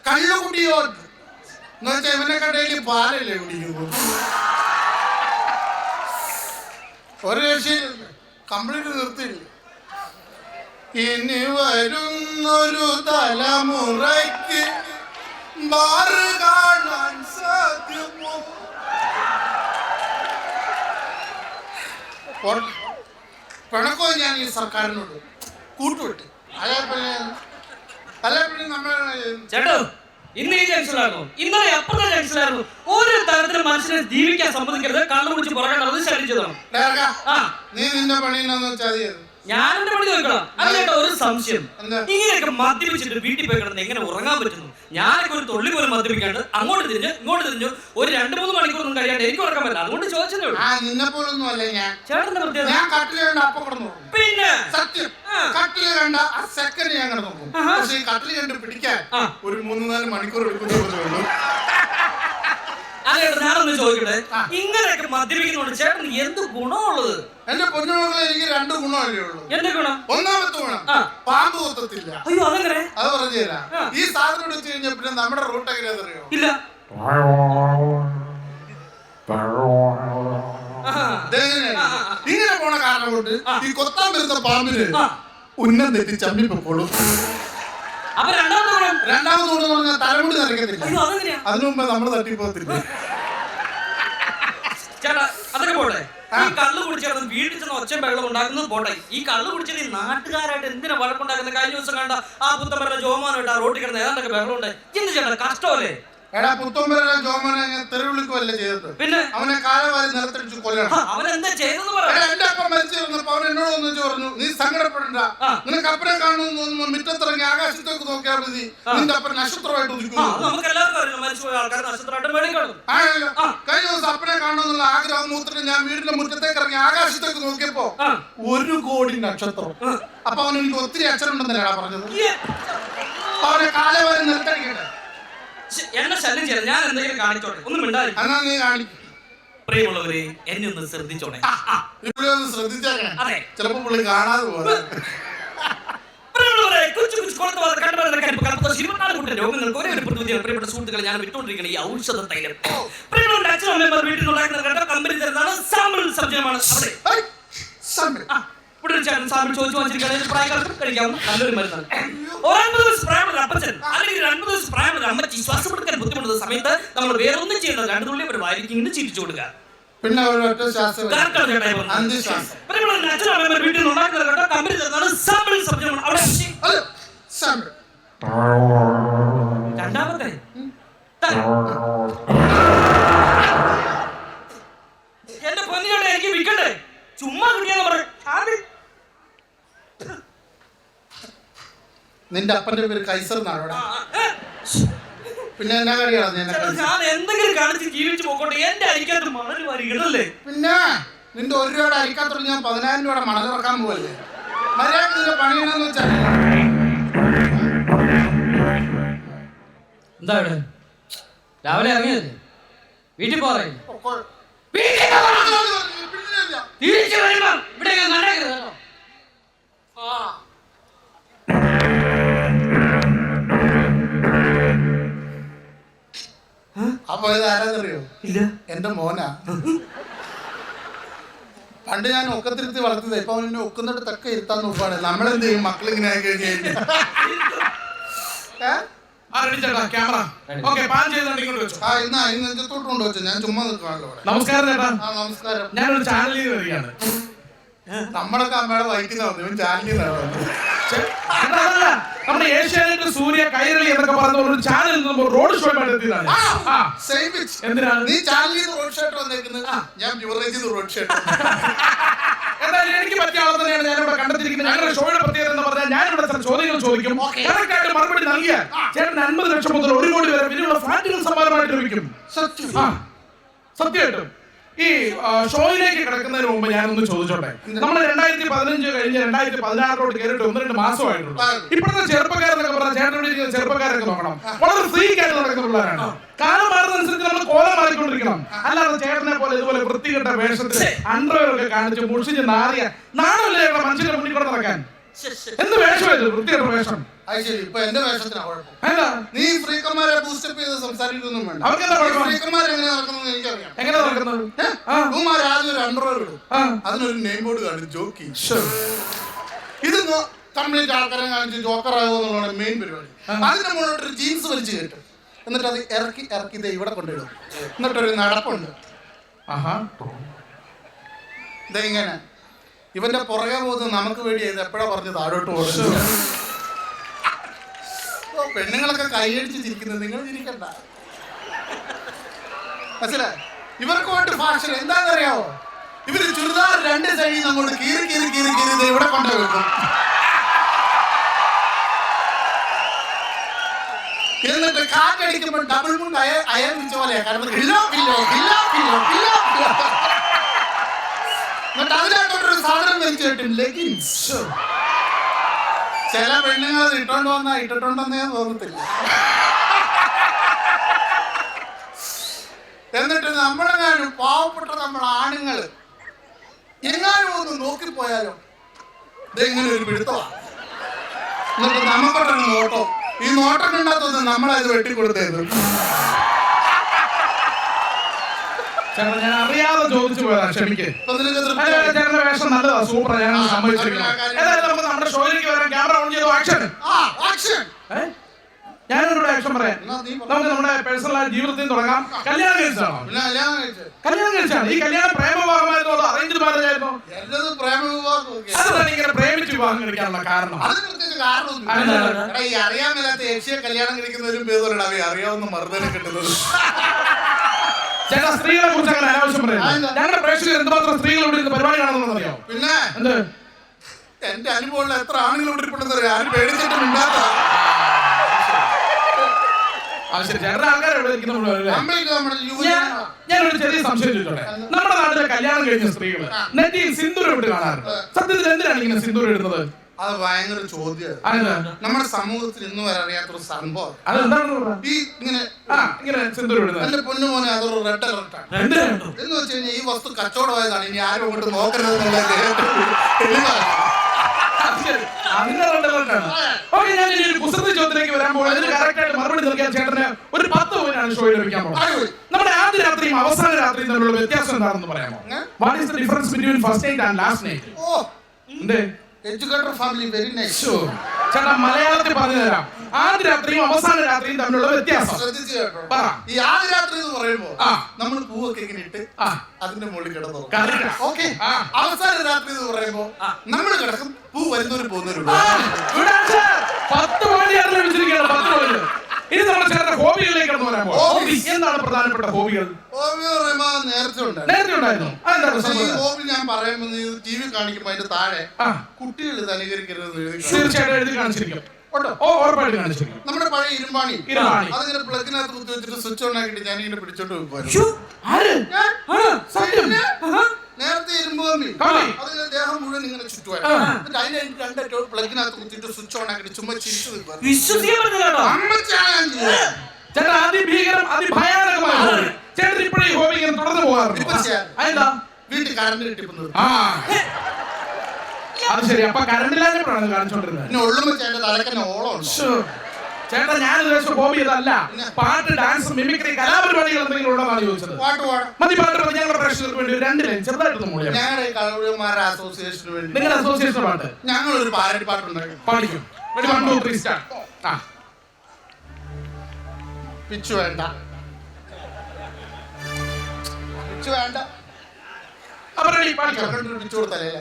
കള്ളു കുടിയോ എന്ന് വെച്ചാൽ ഇവനെ കടയിൽ പാലല്ലേ കുടിക്കുന്നു. ഒരു രക്ഷയിൽ കംപ്ലീറ്റ് നിർത്തില്ല. ഇനി വരുന്നൊരു തലമുറയ്ക്ക് ബാറ് കാണാൻ സാധ്യമോ? പിണക്കോ ഞാൻ ഈ സർക്കാരിനോട് കൂട്ടുവിട്ട് അല്ലെ നമ്മൾ ചേട്ടോ ഇന്ന് ഈ ജംഗ്ഷനിലായിരുന്നു, ഇന്നലെ അപ്പുറത്തെ ജംഗ്ഷനിലായിരുന്നു. ഒരു തരത്തിലും മനുഷ്യനെ ജീവിക്കാൻ സമ്മതിക്കരുത്. കള്ളു കുടിച്ച് പുറകെ നടന്ന് ശല്യം ചെയ്തോണം. നീ നിന്റെ പണിയെന്നു വെച്ചാൽ ഞാൻ എന്റെ പണി നോക്കണം. അതിലേട്ടോ ഒരു സംശയം, ഇങ്ങനെയൊക്കെ മദ്യപിച്ചിട്ട് വീട്ടിൽ പോയി കിടന്ന് എങ്ങനെ ഉറങ്ങാൻ പറ്റുന്നു? ഞാനൊക്കെ ഒരു തൊള്ളി പോലും മദ്യപിക്കാണ്ട് അങ്ങോട്ട് തിരിഞ്ഞു ഇങ്ങോട്ട് തിരിഞ്ഞു ഒരു 2-3 മണിക്കൂറൊന്നും കഴിയാണ്ട് എനിക്ക് ഉറക്കാൻ പറ്റില്ല. അതുകൊണ്ട് ചോദിച്ചതേ ഉള്ളൂ. നിന്നെ പോലൊന്നും അല്ലേ ഞാൻ. ചേട്ടന്റെ പ്രത്യേകത ഞാൻ കട്ടില് കണ്ട അപ്പം കിടന്നു. പിന്നെ സത്യം കട്ടില് കണ്ട ആ സെക്കൻഡ് ഞാൻ കിടന്നു നോക്കും. പക്ഷെ ഈ കട്ടില് കണ്ട് പിടിക്കാൻ ഒരു 3-4 മണിക്കൂർ എടുക്കുന്നു. അതെ, ഞാനൊന്ന് ചോദിക്കട്ടെ, ഇങ്ങനെയൊക്കെ മദ്യപിക്കുന്നോണ്ട് ചേട്ടന് എന്ത് ഗുണമുള്ളത്? എന്റെ പൊന്നുമക്കളെ എനിക്ക് 2 ഗുണമല്ലേ ഉള്ളൂ. എന്റെ ഗുണം? ഒന്നാമത്തെ ഗുണം പാമ്പ് കൊത്തത്തില്ല. അയ്യോ അതെങ്ങനെ? അത് പറഞ്ഞു തരാം. ഈ സാധനം എടുത്തു കഴിഞ്ഞാൽ പിന്നെ നമ്മുടെ റൂട്ട് എങ്ങനെയാണെന്ന് അറിയോ? ഇല്ല. ഇങ്ങനെ പോണ കാരണം കൊണ്ട് ഈ കൊത്താൻ വരുന്ന പാമ്പിന് ഉന്നം തെറ്റി ചമ്മിപ്പോളും. രണ്ടാമത് ഗുണം പറഞ്ഞാൽ തലമുടി നരക്കത്തില്ല. അതിനു മുമ്പ് നമ്മൾ തട്ടിപ്പോകത്തില്ല. ചേട്ടാ അതൊക്കെ പോട്ടെ, ഈ കള്ളു കുടിച്ചാൽ വീട്ടിൽ ചെന്ന് ഒച്ചയും വെള്ളം ഉണ്ടാക്കുന്നത് പോട്ടെ, ഈ കള്ളു കുടിച്ചാൽ ഈ നാട്ടുകാരായിട്ട് എന്തിനാ വഴക്കുണ്ടാക്കുന്നത്? കഴിഞ്ഞ ദിവസം കണ്ട ആ പുത്തമ്പരുടെ ജോമാനായിട്ട് ആ റോട്ടിൽ കിടന്ന് ഏതാണ്ടൊക്കെ വെള്ളം ഉണ്ട്. എന്ത് ചേട്ടാ കഷ്ടമല്ലേ? എടാ പുത്തമ്പരുടെ ജോമാനെ തെരുവിളിക്കുമല്ലേ ചെയ്തത്? പിന്നെ അവനെ കാലവാരി നിലത്തടിച്ച് കൊല്ലണം. അവനെന്താ ചെയ്തെന്ന് എന്റെ അപ്പം മരിച്ചു വന്നപ്പോ അവൻ എന്നോട് ഒന്നിച്ച് പറഞ്ഞു, നീ സങ്കടപ്പെടണ്ട, നിനക്ക് അപ്പനെ കാണുന്നു തോന്നുന്നു മിറ്റത്തിറങ്ങി ആകാശത്തേക്ക് നോക്കിയാൽ മതി, നിന്റെ അപ്പൻ നക്ഷത്രമായിട്ട് ഉദിക്കുന്നു. ആണല്ലോ. കഴിഞ്ഞ ദിവസം അപ്പനെ കാണുന്നുള്ള ആഗ്രഹം മൂത്തിട്ട് ഞാൻ വീടിന്റെ മുറ്റത്തേക്ക് ഇറങ്ങി ആകാശത്തേക്ക് നോക്കിയപ്പോ 1 കോടി നക്ഷത്രം. അപ്പൊ അവൻ എനിക്ക് ഒത്തിരി അച്ഛനുണ്ടെന്നല്ലേടാ പറഞ്ഞത്. അവനെ കാലവാരി നിലത്തടിക്കട്ടെ. എന്നെ ശല്യം ചെയ്യാൻ ഞാൻ എന്തെങ്കിലും കാണിച്ചോട്ടെ, ഒന്നും മിണ്ടാതി. നീ കാണിക്കും. പ്രിയമുള്ളവരെ എന്നെ ഒന്ന് ശ്രദ്ധിച്ചോട്ടെ. അതെ, ചിലപ്പോ പുള്ളി കാണാതെ പോലെ. പ്രിയപ്പെട്ട സുഹൃത്തുക്കളെ, ഞാൻ വിട്ടുകൊണ്ടിരിക്കുന്ന ഈ ഔഷധ തൈലം പ്രിയമുള്ള അച്ഛനമ്മമാർ വീട്ടിൽ ഉണ്ടാക്കുന്ന കമ്പനി തരുന്നതാണ് സാമ്പിൾ സബ്ജമാണ്. ഇവിടെ സാമ്പിൾ ചോദിച്ചു വാങ്ങിച്ചിരിക്കുകയാണെങ്കിൽ പ്രായക്കാർക്ക് കഴിക്കാവുന്ന നല്ലൊരു മരുന്നാണ്. 9 ദിവസം പ്രായമുള്ള അപ്പച്ചൻ അല്ലെങ്കിൽ 2 ദിവസം പ്രായമുള്ള അമ്മച്ചി ശ്വാസം എടുക്കാൻ ബുദ്ധിമുട്ടുന്ന സമയത്ത് നമ്മൾ വേറെ ഒന്നും ചെയ്യേണ്ടത് 2 തുള്ളി ഒരു വാരിക്ക് ഇങ്ങനെ ചീറ്റിച്ചു കൊടുക്കുക. പിന്നെ വീട്ടിൽ ഉണ്ടാക്കുന്ന കമ്പനി തരുന്നതാണ് സാമ്പിൾ സബ്ജമാണ്. അവിടെ രണ്ടാമത്തെ എന്റെ പൊന്നിയോടെ എനിക്ക് വിൽക്കണ്ടേ? ചുമ്മാ കിട്ടിയാന്ന് പറയും. നിന്റെ അപ്പന്റെ പേര് കൈസർ എന്നാണ്. പിന്നെ എന്നാ കഴിയാണ് ഞാൻ എന്തെങ്കിലും കാണിച്ച് ജീവിച്ചു പോക്കോട്ടെ. എന്റെ അരിക്കകത്ത് മണൽ വാരി ഇടല്ലേ? പിന്നെ നിന്റെ 1 രൂപയുടെ അരിക്കകത്തോട് ഞാൻ 10,000 രൂപയുടെ മണൽ ഇറക്കാൻ പോവല്ലേ? മര്യാദ നിന്റെ പണിയണമെന്ന് വെച്ചാൽ എന്താ ഇവിടെ രാവിലെ ഇറങ്ങിയത്? വീട്ടിൽ പോറേ തിരിച്ചു വരുമ്പോ ഇവിടെ നടക്കരുത്. അപ്പൊ ഇത് ആരാന്നറിയോ? ഇല്ല, എന്റെ മോനാ. പണ്ട് ഞാൻ ഒക്കത്തിരുത്തി വളർത്തിയത്. ഇപ്പൊ അവനെ ഒക്കുന്നിടത്തൊക്കെ ഇരുത്താൻ നോക്കാണ്. നമ്മളെന്ത് ചെയ്യും? മക്കളിങ്ങനെ ആയി കഴിഞ്ഞു. ഞാൻ ചുമ്മാ നിൽക്കാണല്ലോ. നമസ്കാരം ചേട്ടാ. നമസ്കാരം. ഞാനൊരു ചാനലിൽ വരികയാണ്. നമ്മളൊക്കെ അമ്മയുടെ വൈകുന്നേരം ചാനലിൽ നമ്മുടെ ഏഷ്യാനെറ്റ് സൂര്യ കൈരളി എന്നൊക്കെ പറഞ്ഞ ഒരു ചാനൽ റോഡ് ഷോ എന്തിനാണ് നീ ചാനലിൽ റോഡ് ഷോട്ട് വന്നേക്കുന്നത്? ഞാൻ റോഡ് ഷോട്ട്. എന്തായാലും എനിക്ക് പറ്റിയ ആളെ തന്നെയാണ് ഞാനിവിടെ കണ്ടെത്തിയിരിക്കുന്നത്. ഞങ്ങളുടെ ഷോയുടെ പ്രത്യേകത എന്ന് പറഞ്ഞാൽ ഞാനിവിടെ ചില ചോദ്യങ്ങൾ ചോദിക്കും. കറക്റ്റായിട്ട് മറുപടി നൽകിയാൽ ചേട്ടൻ 50 ലക്ഷം മുതൽ 1 കോടി വരെ വിലയുള്ള ഫ്ലാറ്റുകൾ സമ്മാനമായിട്ട് ലഭിക്കും. സത്യമായിട്ടും. ഈ ഷോയിലേക്ക് കിടക്കുന്നതിന് മുമ്പ് ഞാനൊന്ന് ചോദിച്ചോട്ടെ, നമ്മൾ 2015 കഴിഞ്ഞ് 2016 കയറിയിട്ട് 1-2 മാസമായിട്ടുള്ളൂ. ഇപ്പോഴത്തെ ചെറുപ്പക്കാരെന്നൊക്കെ പറഞ്ഞാൽ ചേട്ടനോട് ചെറുപ്പക്കാരൊക്കെ നോക്കണം, വളരെ ഫ്രീക്കായിട്ട് നടക്കുന്ന പിള്ളേരാണ്. കാലം മാറുന്നതനുസരിച്ച് നമ്മൾ കോലം മാറിക്കൊണ്ടിരിക്കണം. അല്ലാതെ ചേട്ടനെ പോലെ ഇതുപോലെ വൃത്തികെട്ട വേഷത്തിൽ അണ്ടർവെയർ ഒക്കെ കാണിച്ച് മുഷിഞ്ഞ് നാറിയ നാണമല്ലേ മനുഷ്യരുടെ മുന്നിൽ കൂടെ നടക്കാൻ? എന്ത് വേഷമായത്? വൃത്തിയുടെ വേഷം. അത് ശരി, ഇപ്പൊ എന്റെ വേഷത്തിനാ കുഴപ്പം. എന്താ നീ ഫ്രീക്കന്മാരെ ബൂസ്റ്റപ്പ് ചെയ്ത് സംസാരിക്കൊന്നും വേണ്ട. അവർക്കെന്താ കുഴപ്പം? ഫ്രീക്കന്മാർ എങ്ങനെ നടക്കുന്നത് എനിക്കറിയാം. എങ്ങനെ നടക്കുന്നത്? ഇവന്മാർ ആദ്യം ഒരു അണ്ടർവെയർ ഇടും, അതിനൊരു നെയിം ബോർഡ് കാണും ജോക്കി. ഇത് കംപ്ലീറ്റ് ആൾക്കാരെ കാണിച്ച് ജോക്കർ ആകുമെന്നുള്ളതാണ് മെയിൻ പരിപാടി. അതിന്റെ മുകളിലോട്ട് ഒരു ജീൻസ് വലിച്ചു കയറ്റും, എന്നിട്ട് അത് ഇറക്കി ഇറക്കി ഇത് ഇവിടെ കൊണ്ടിടും, എന്നിട്ടൊരു നടപ്പുണ്ട്. ഇതെങ്ങനെ ഇവന്റെ പുറകെ പോകുന്നത് നമുക്ക് വേണ്ടി ഇത് എപ്പോഴാ പറഞ്ഞ് താഴോട്ട് പോകുന്നത്. പെണ്ണുങ്ങളൊക്കെ കൈയടിച്ച് ചിരിക്കുന്നത് നിങ്ങൾ ചിരിക്കണ്ട. മനസ്സിലായി? ഇവർക്ക് വേണ്ടി ഫാഷൻ എന്താണെന്നറിയാവോ? ഇവര് ചുരിദാർ രണ്ട് സൈഡിൽ അങ്ങോട്ട് കീറി കീറി കീറി കീറി ഇത് ഇവിടെ കൊണ്ടു വെക്കും. എന്നിട്ട് കാറ്റടിക്കുമ്പോൾ ഡബിൾ മുണ്ട് അയൽ വെച്ച പോലെയാ. കാരണം എന്നിട്ട് അതിനകത്തോട്ടൊരു സാധനം വലിച്ചു കിട്ടും, ലെഗിൻസ്. ചില പെണ്ണുങ്ങൾ ഇട്ടോണ്ട് വന്നാ ഇട്ടിട്ടുണ്ടെന്നേ തോന്നത്തില്ല. എന്നിട്ട് നമ്മളെങ്ങാനും പാവപ്പെട്ട നമ്മൾ ആണുങ്ങള് എങ്ങാനും ഒന്ന് നോക്കിപ്പോയാലോ, ഇതെങ്ങനെ ഒരു പിടുത്തമാണ്. എന്നിട്ട് നമുക്കൊട്ടൊരു നോട്ടം, ഈ നോട്ടം കണ്ടാത്തൊന്ന് നമ്മളത് വെട്ടിക്കൊടുത്തേത്. ഞാൻ അറിയാതെ ചോദിച്ചു പോയതാ, ക്ഷമിക്കേ. ചേട്ടന്റെ വേഷം നല്ലതാ, സൂപ്പർ. ഞാൻ സമ്മതിച്ചിരിക്കുന്നു. ഏതായാലും നമുക്ക് നമ്മുടെ ഷോയിലേക്ക് വരാൻ. ക്യാമറ ഓൺ ചെയ്തു. ആക്ഷൻ. ഞാനൊരു ആക്ഷൻ പറയാം. നമുക്ക് നമ്മുടെ പേഴ്സണൽ ജീവിതത്തിൽ തുടങ്ങാം. കല്യാണം കഴിച്ചാണോ? കല്യാണം കഴിച്ചാണ്. ഈ കല്യാണം പ്രേമവിവാഹമായിരുന്നോ അതോ അറേഞ്ച് മാരേജ് ആയിരുന്നോ? അതാണ് ഇങ്ങനെ പ്രേമിച്ച് വിവാഹം കഴിക്കാനുള്ള കാരണം. അറിയാൻ മേലാത്ത ഏഷ്യ കല്യാണം കഴിക്കുന്നവരും പേരുള്ള അറിയാവുന്ന മർദ്ദനം കിട്ടുന്നത്. ചേട്ടാ, സ്ത്രീകളെ കുറിച്ച് അങ്ങനെ അനാവശ്യം പറയുന്നത്. ഞങ്ങളുടെ പ്രേക്ഷകർ എന്തുമാത്രം സ്ത്രീകൾ ഇവിടെ ഇരുന്ന് പരിപാടി കാണുന്നു അറിയാം. പിന്നെ എന്ത് എന്റെ അനുഭവമുള്ള എത്ര ആണുങ്ങൾ ഇവിടെ ഇരിപ്പുണ്ടെന്ന് ആരും പേടിച്ചിട്ടും ഇല്ലാത്ത. ഞാനൊരു ചെറിയ സംശയം ചോദിച്ചോട്ടെ. നമ്മുടെ നാട്ടിലെ കല്യാണം കഴിഞ്ഞ സ്ത്രീകൾ നെറ്റിയിൽ സിന്ദൂരം ഇട്ട് കാണാറുണ്ട്. സത്യത്തിൽ എന്തിനാണ് ഇങ്ങനെ സിന്ദൂരം ഇടുന്നത്? അത് ഭയങ്കര ചോദ്യമാണ്. നമ്മുടെ സമൂഹത്തിൽ ഇന്ന് വരെ അറിയാത്തൊരു സംഭവം. ഈ ഇങ്ങനെ സിന്ദൂരം ഇടുന്നത് എന്റെ പൊന്നു മോനെ അതൊരു റെഡ് അലർട്ടാണ്. എന്ന് വെച്ച് കഴിഞ്ഞാൽ ഈ വസ്തു കച്ചവടമായതാണ്, ഇനി ആരും അങ്ങോട്ട് നോക്കരുത് എന്നുള്ളത്. ചോദ്യത്തിലേക്ക് വരാൻ പോകുന്നത് അതിന് കറക്റ്റായിട്ട് മറുപടി നൽകിയ ചേട്ടന് ഒരു 10 പോയിന്റാണ് ഷോയിൽ ലഭിക്കാൻ പോകുന്നത്. നമ്മുടെ ആദ്യ രാത്രിയും അവസാന രാത്രിയും തമ്മിലുള്ള വ്യത്യാസം എന്താണെന്ന് പറയാമോ? What is the difference between first night and last night? Educated family, very nice. ചേട്ടാ, മലയാളത്തിൽ പറഞ്ഞു തരാം. ആദ്യ രാത്രിയും അവസാന രാത്രിയും തമ്മിലുള്ള വ്യത്യാസം ശ്രദ്ധിച്ചു കേട്ടോ. ഈ ആദ്യ രാത്രി എന്ന് പറയുമ്പോ നമ്മൾ പൂവൊക്കെ ഇങ്ങനെ ഇട്ട് അതിന്റെ മുകളിൽ കിടന്നു. ഓക്കെ. അവസാന രാത്രി എന്ന് പറയുമ്പോ നമ്മൾ കിടക്കും, പൂ വരുന്നവരും പോകുന്നവരും. 10 പോയിന്റ് ലഭിച്ചിരിക്കുകയാണ്. 10 പോയിന്റ്. ഇനി നമ്മൾ ചേട്ടന്റെ ഹോബികളിലേക്ക് കടന്നു വരാൻ പോകും. എന്താണ് പ്രധാനപ്പെട്ട ഹോബികൾ? ഹോബി പറയുമ്പോ നേരത്തെ ഉണ്ടായിരുന്നു. ഈ ഹോബി ഞാൻ പറയുമ്പോൾ ടി വി കാണിക്കുമ്പോ അതിന്റെ താഴെ കുട്ടികൾ ഇത് അനുകരിക്കരുത് തീർച്ചയായിട്ടും എഴുതി കാണിച്ചിരിക്കും. നമ്മുടെ പഴയ ഇരുമ്പാണി അതിങ്ങനെ പ്ലഗിനകത്ത് കുത്തി വെച്ചിട്ട് സ്വിച്ച് ഓൺ ആക്കിയിട്ട് ഞാനിങ്ങനെ പിടിച്ചോണ്ട് പോകും. നേരത്തെ ഇരുമ്പ് കമ്പി അതിന്റെ ദേഹം മുഴുവൻ ഇങ്ങനെ ചുറ്റുമായിരുന്നു. എന്നിട്ട് അതിന്റെ 2 പ്ലഗിനകത്ത് കുത്തിയിട്ട് സ്വിച്ച് ഓൺ ആക്കിയിട്ട് ചുമ്മാ ചിരിച്ചു നിൽക്കും. ചേട്ടാ, അതിഭീകരം അതിഭയാനകമായ ഹോബി. ചേട്ടൻ ഇപ്പോഴും ഈ ഹോബി ഇങ്ങനെ തുടർന്ന് പോകാറുണ്ട്. വീട്ടിൽ കറണ്ട് കിട്ടിപ്പോകുന്നത്. അത് ശരി. അപ്പൊ കറണ്ടില്ലായ്മയാണ് കാണിച്ചോണ്ടിരുന്നത്. ചേട്ടാ, ഞാൻ ഉദ്ദേശിച്ച ഹോബി ഇതല്ല. പാട്ട്, ഡാൻസ്, മിമിക്രി, കലാപരിപാടികൾ എന്തെങ്കിലും ഉള്ളതാണ് ചോദിച്ചത്. മതി, പാട്ട് പാടി ഞങ്ങളുടെ പ്രേക്ഷകർക്ക് വേണ്ടി 2 ലൈൻ ചെറുതായിട്ടൊന്ന് മൂളിയാം. നിങ്ങളുടെ അസോസിയേഷന് വേണ്ടി നിങ്ങളുടെ അസോസിയേഷൻ പാട്ട് ഞങ്ങളൊരു പാരഡി പാട്ടുണ്ടാക്കി പാടിക്കും. 1 2 3 സ്റ്റാർട്ട്. പിച്ചു വേണ്ട, പിച്ചു വേണ്ട. പിച്ചു കൊടുത്തല്ലേ.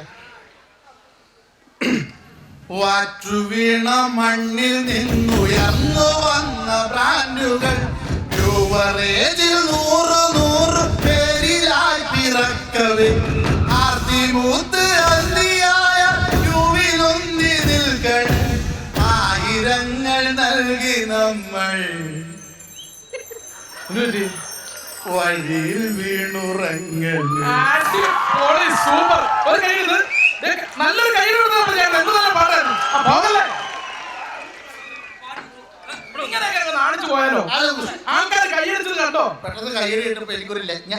വാറ്റു വീണ മണ്ണിൽ നിന്നുയർന്നു വന്ന ബ്രാൻഡുകൾ യുവറേജിൽ 100 പേരിലായി പിറക്കവേ ആർത്തിമൂത്ത് അന്തിയായ യുവിലൊന്നി നിൽക്കണം. ആയിരങ്ങൾ നൽകി നമ്മൾ വഴിയിൽ വീണുറങ്ങൽ. സൂപ്പർ. നല്ലൊരു കൈ പാടായിരുന്നു. കാണിച്ചു പോയാലോ? ആൾക്കാർ കൈയടിച്ചത് കണ്ടോ? അറിയോ? പെട്ടെന്ന് കയ്യടി കിട്ടപ്പോ എനിക്കൊരു ലജ്ഞ.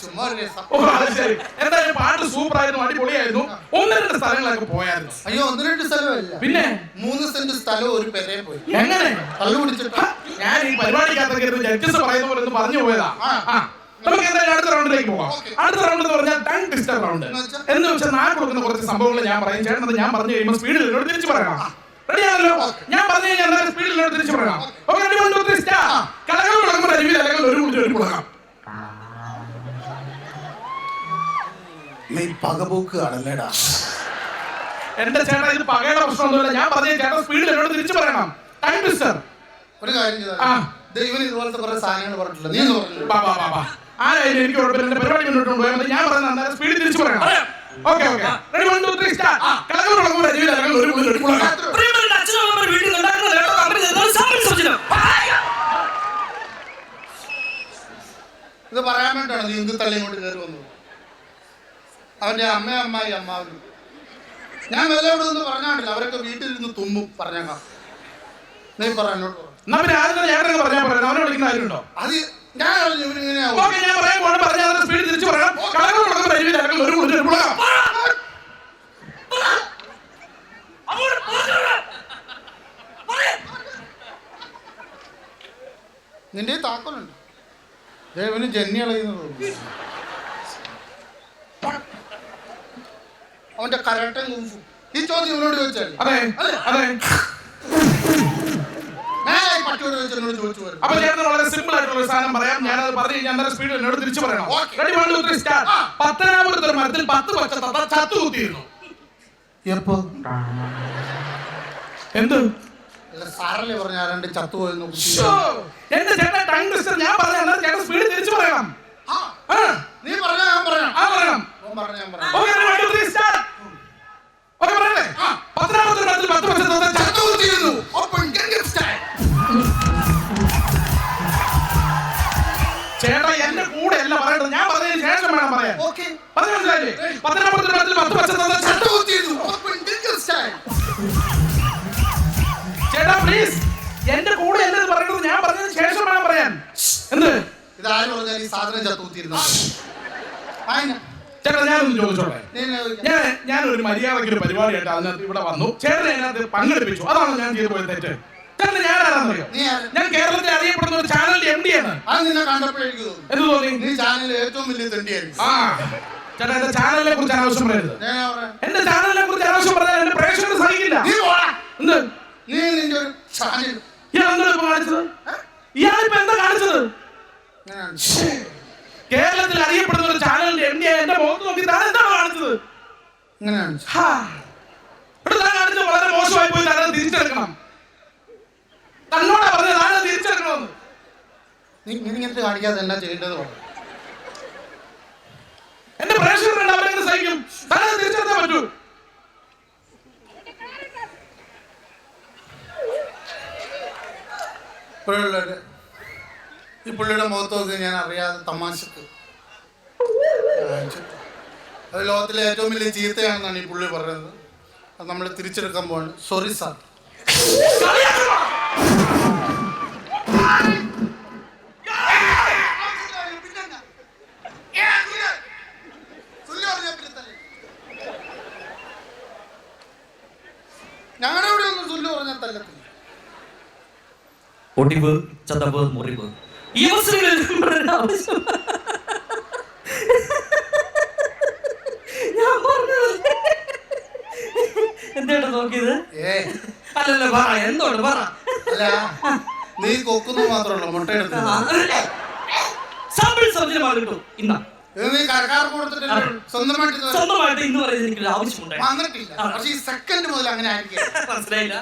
ചുമ്മാ ഒരു രസം. ഓ അത് ശരി. എന്തായാലും പാട്ട് സൂപ്പർ ആയിരുന്നു, അടിപൊളിയായിരുന്നു. 1-2 സ്ഥലങ്ങളൊക്കെ പോയായിരുന്നു. അയ്യോ 1-2 സ്ഥലമല്ല, പിന്നെ 3 സെന്റ് സ്ഥലവും ഒരു പെരയെ പോയി. എങ്ങനെ? കള്ളു കുടിച്ചിട്ട്. ഞാൻ ഈ പരിപാടിക്കകത്തൊക്കെ ജഡ്ജസ് പറയുന്ന പോലെ ഒന്ന് പറഞ്ഞു പോയതാ. നമുക്ക് എന്തായാലും അടുത്ത റൗണ്ടിലേക്ക് പോകാം. അടുത്ത റൗണ്ട് എന്ന് പറഞ്ഞാൽ ടങ് ട്വിസ്റ്റർ റൗണ്ട്. എന്ന് വെച്ചാൽ നാല് കൊടുക്കുന്ന കുറച്ച് സംഭവങ്ങൾ ഞാൻ പറയും. ചേട്ടൻ അത് ഞാൻ പറഞ്ഞു കഴിയുമ്പോൾ സ്പീഡിൽ എന്നോട് തിരിച്ചു പറയണം. റെഡിയാണല്ലോ? ഞാൻ പറഞ്ഞു കഴിഞ്ഞാൽ സ്പീഡിൽ എന്നോട് തിരിച്ചു പറയണം. Okay, ready, 1, 2, 3 start. കലകൾ തുടങ്ങുമ്പോൾ അരുവിൽ അല്ലെങ്കിൽ ഒരു മുടി ഒരു മുടങ്ങാം. നീ പകപോക്ക് ആണല്ലേടാ. എന്റെ ചേട്ടാ ഇത് പകയുടെ പ്രശ്നമൊന്നുമില്ല. ഞാൻ പറഞ്ഞു ചേട്ടാ സ്പീഡിൽ എന്നോട് തിരിച്ചു പറയണം. Tongue twister. ഒരു കാര്യം ചെയ്താൽ ദൈവം ഇതുപോലത്തെ കുറെ സാധനങ്ങൾ പറഞ്ഞിട്ടില്ല. നീ എന്ന് പറഞ്ഞു ആരായാലും എനിക്ക് കുഴപ്പമില്ല. എന്റെ പരിപാടി മുന്നോട്ട് കൊണ്ടുപോയാൽ ഞാൻ പറയുന്നത് സ്പീഡിൽ തിരിച്ചു പറയണം. Okay okay, ready, 1, 2, 3 start. കലകൾ തുടങ്ങുമ്പോൾ അരുവിൽ അല്ലെങ്കിൽ ഒരു മുടി ഒരു മുടങ്ങാം. ഇത് പറയാൻ വേണ്ടിയാണ് നീ എന്ത് തള്ളി കൊണ്ട് കയറി വന്നത്. അവന്റെ അമ്മായി അമ്മാവനും ഞാൻ വില ഇവിടെ നിന്ന് പറഞ്ഞാണ്ടില്ല. അവരൊക്കെ വീട്ടിലിരുന്ന് തുമ്മും. പറഞ്ഞേക്കാം. നീ പറ, എന്നോട് പറ. അവനെ വിളിക്കുന്ന കാര്യമുണ്ടോ? അത് ഞാൻ ഇവനിങ്ങനെയാവും. ഞാൻ പറയാൻ പോകണം. പറഞ്ഞാൽ സ്പീഡിൽ തിരിച്ചു പറയണം. കലകൾ തുടങ്ങുമ്പോൾ അരുവിൽ അല്ലെങ്കിൽ ഒരു മുടി ഒരു മുടങ്ങാം. നിന്റെ താക്കോലുണ്ട്. ഇവന് ജന്നി കളയുന്നത്. അവന്റെ കരാട്ടയും കുംഫും. ഈ ചോദ്യം ഇവനോട് ചോദിച്ചാൽ പട്ടിയോട് ചോദിച്ചോട് ചോദിച്ചു വരും. അപ്പൊ ചേട്ടൻ വളരെ സിമ്പിൾ ആയിട്ടുള്ള ഒരു സാധനം പറയാം. ഞാനത് പറഞ്ഞു കഴിഞ്ഞാൽ സ്പീഡിൽ എന്നോട് തിരിച്ചു പറയണം. Ready, 1, 2, 3 start. പത്തനാപുരത്ത് ഒരു മരത്തിൽ 10 പച്ച തത്ത ചത്തു കുത്തിയിരുന്നു. എപ്പോ? എന്ത് സാറല്ലേ പറഞ്ഞ 2 ചത്തുപോയെന്ന്. എന്റെ ചേട്ടൻ ടങ് ട്വിസ്റ്റർ ഞാൻ പറഞ്ഞാൽ ചേട്ടൻ സ്പീഡിൽ തിരിച്ചു പറയണം. നീ പറഞ്ഞാ ഞാൻ പറയണം. പറയണം. Okay, 1, 2, 3 start. ഓക്കെ, പറയല്ലേ? പത്തനാപുരത്ത് ഒരു മരത്തിൽ 10 പച്ച തത്ത ചത്തു കുത്തിയിരുന്നു. ചേട്ടാ എന്റെ കൂടെ അല്ല പറയണ്ടത്, ഞാൻ പറഞ്ഞതിന് ശേഷം വേണം പറയാൻ. പറഞ്ഞു മനസ്സിലായില്ലേ? പത്തനാപുരത്ത് ഒരു മരത്തിൽ 10 പച്ച തത്ത ചത്തു കുത്തിയിരുന്നു. ചേട്ടാ പ്ലീസ് എന്റെ കൂടെ എന്നത് പറയുന്നത് ഞാൻ പറഞ്ഞതിന് ശേഷം വേണം പറയാൻ. എന്ത് ഇതാരും പറഞ്ഞാൽ ഈ സാധനം ചത്തുകുത്തിയിരുന്നു. ചേട്ടാ ഞാനൊന്ന് ചോദിച്ചോട്ടെ. ഞാനൊരു മര്യാദയ്ക്ക് ഒരു പരിപാടിയായിട്ട് അതിനകത്ത് ഇവിടെ വന്നു. ചേട്ടനെ അതിനകത്ത് പങ്കെടുപ്പിച്ചു. അതാണ് ഞാൻ ചെയ്തു പോയ തെറ്റ്. ചേട്ടൻ ഞാൻ ആരാണെന്നറിയോ? ഞാൻ കേരളത്തിൽ അറിയപ്പെടുന്ന ഒരു ചാനലിന്റെ MD ആണ്. എന്ത് തോന്നി? നീ ചാനലിൽ ഏറ്റവും വലിയ തെണ്ടിയായിരുന്നു. ചേട്ടാ എന്റെ ചാനലിനെ കുറിച്ച് അനാവശ്യം പറയരുത്. എന്റെ ചാനലിനെ കുറിച്ച് അനാവശ്യം പറഞ്ഞാൽ എന്റെ പ്രേക്ഷകർ സഹിക്കില്ല. എന്ത് നീ നിന്റെ ഒരു ചാനൽ ഇയാളിപ്പോ കാണിച്ചത്? ഇയാളിപ്പോ എന്താ കാണിച്ചത്? കേരളത്തിൽ അറിയപ്പെടുന്ന ഒരു ചാനലിന്റെ MD എന്റെ മുഖത്ത് നോക്കി താൻ എന്താണ് കാണിച്ചത്? താൻ കാണിച്ചത് വളരെ മോശമായി പോയി. താൻ തിരിച്ചെടുക്കണം. തന്നോടാ പറഞ്ഞത് താൻ തിരിച്ചെടുക്കണമെന്ന്. നീ ഇങ്ങനത്തെ കാണിക്കാതെ എന്നാ ചെയ്യേണ്ടത്? എന്റെ പ്രേക്ഷകരുണ്ട്, അവരെങ്ങനെ സഹിക്കും? താൻ തിരിച്ചെടുക്കാൻ പറ്റൂ. ഈ പുള്ളിയുടെ മുഖത്ത് നോക്കി ഞാൻ അറിയാതെ തമാശക്ക് അത് ലോകത്തിലെ ഏറ്റവും വലിയ ചീത്തയാണെന്നാണ് ഈ പുള്ളി പറയുന്നത്. അത് നമ്മൾ തിരിച്ചെടുക്കാൻ പോവാണ്. Sorry sir. ഞങ്ങളുടെ ഇവിടെ ഒന്നും സുല്ലു പറഞ്ഞാൽ തല്ലത്തില്ല. ഒടിവ്, ചതവ്, മുറിവ് ഈ അവസരങ്ങളിൽ ഞാൻ പറഞ്ഞത് എന്താ നോക്കിയത്? അല്ലല്ല പറ, എന്തോട് പറ. അല്ല നീ കൊക്കുന്നു മാത്രമല്ല മുട്ട എടുത്തു. സാമ്പിൾ സൗജന്യമാണ് കിട്ടും. ഇന്നാ നീ കടക്കാർക്ക് കൊടുത്തിട്ട് സ്വന്തമായിട്ട് ഇന്ന് പറയുന്നത് എനിക്കൊരു ആവശ്യമുണ്ട്. വന്നിട്ടില്ല. പക്ഷെ ഈ സെക്കൻഡ് മുതൽ അങ്ങനെ ആയിരിക്കും. മനസ്സിലായില്ല?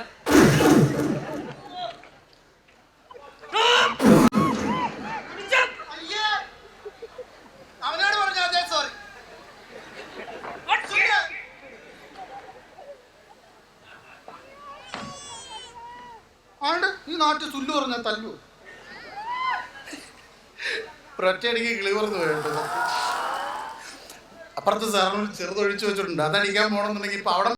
അവനോട് പറഞ്ഞാൽ സോറി. ആണ്ട് ഈ നാട്ടിൽ സുല്ലു പറഞ്ഞാൽ തല്ലു. ഒറ്റയടിക്ക് കിളി പറഞ്ഞു പോയത്. അപ്പുറത്ത് സാറിന് ചെറുതൊഴിച്ചു വെച്ചിട്ടുണ്ട്. അതടിക്കാൻ പോകണമെന്നുണ്ടെങ്കിൽ ഇപ്പൊ അവിടെ